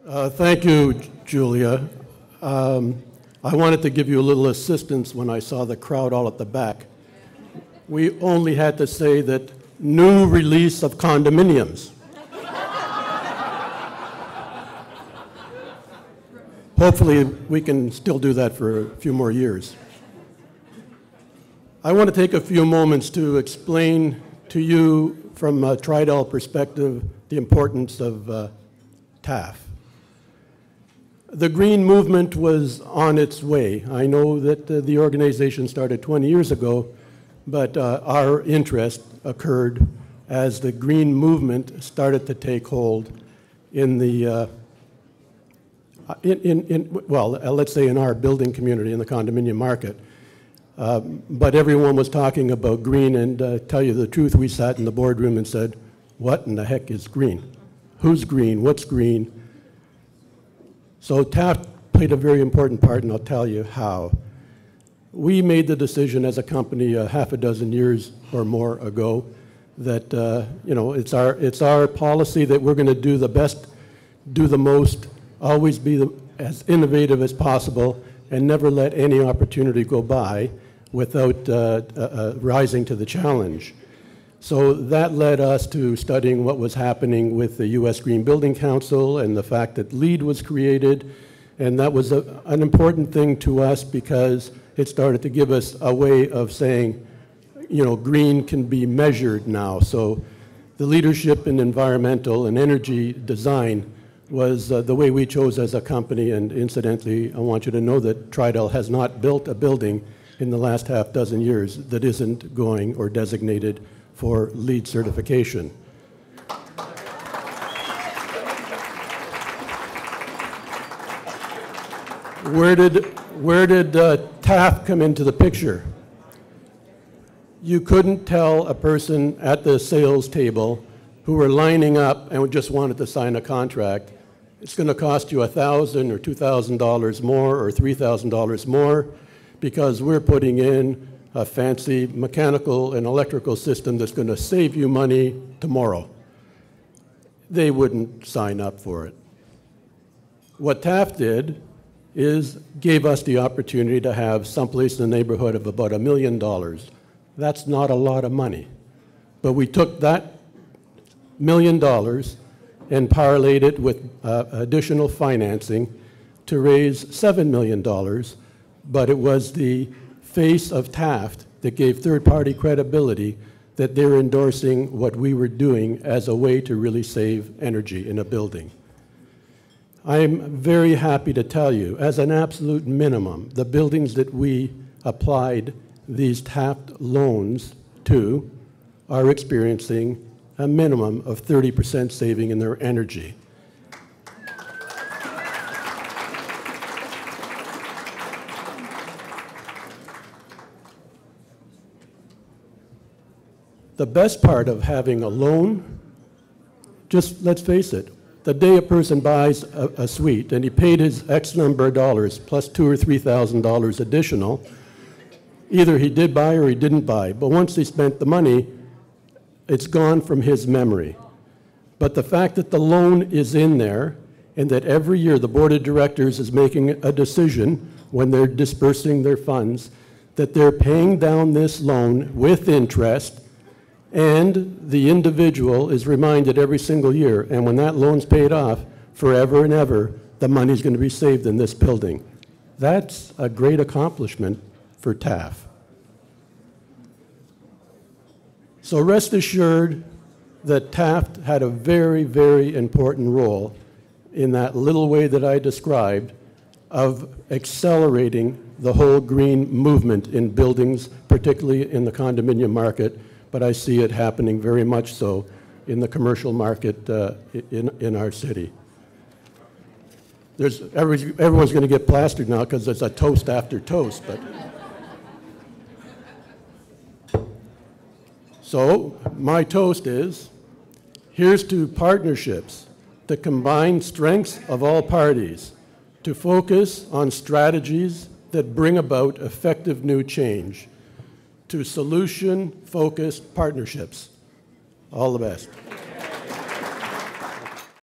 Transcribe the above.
Thank you, Julia. I wanted to give you a little assistance when I saw the crowd all at the back. We only had to say that new release of condominiums. Hopefully, we can still do that for a few more years. I want to take a few moments to explain to you from a Tridel perspective the importance of TAF. The green movement was on its way. I know that the organization started 20 years ago, but our interest occurred as the green movement started to take hold in the, let's say in our building community, in the condominium market. But everyone was talking about green, and tell you the truth, we sat in the boardroom and said, what in the heck is green? Who's green? What's green? So TAF played a very important part, and I'll tell you how. We made the decision as a company half a dozen years or more ago that it's our policy that we're going to do the best, do the most, always be as innovative as possible, and never let any opportunity go by without rising to the challenge. So that led us to studying what was happening with the U.S. Green Building Council and the fact that LEED was created. And that was an important thing to us because it started to give us a way of saying, green can be measured now. So the leadership in environmental and energy design was the way we chose as a company. And incidentally, I want you to know that Tridel has not built a building in the last half dozen years that isn't going or designated for LEED certification. Where did TAF come into the picture? You couldn't tell a person at the sales table who were lining up and just wanted to sign a contract, it's going to cost you $1,000 or $2,000 more or $3,000 more because we're putting in a fancy mechanical and electrical system that's going to save you money tomorrow. They wouldn't sign up for it. What TAF did is gave us the opportunity to have someplace in the neighborhood of about $1 million. That's not a lot of money. But we took that $1 million and parlayed it with additional financing to raise $7 million, but it was the face of TAF that gave third-party credibility that they're endorsing what we were doing as a way to really save energy in a building. I'm very happy to tell you, as an absolute minimum, the buildings that we applied these TAF loans to are experiencing a minimum of 30% saving in their energy. The best part of having a loan, just let's face it, the day a person buys a suite and he paid his X number of dollars plus $2,000 or $3,000 additional, either he did buy or he didn't buy. But once he spent the money, it's gone from his memory. But the fact that the loan is in there and that every year the board of directors is making a decision when they're dispersing their funds that they're paying down this loan with interest, and the individual is reminded every single year, and when that loan's paid off, forever and ever, the money's going to be saved in this building. That's a great accomplishment for TAF. So rest assured that TAF had a very, very important role in that little way that I described of accelerating the whole green movement in buildings, particularly in the condominium market, but I see it happening very much so in the commercial market in our city. Everyone's going to get plastered now because it's a toast after toast. So my toast is, here's to partnerships that combine strengths of all parties to focus on strategies that bring about effective new change, to solution-focused partnerships. All the best.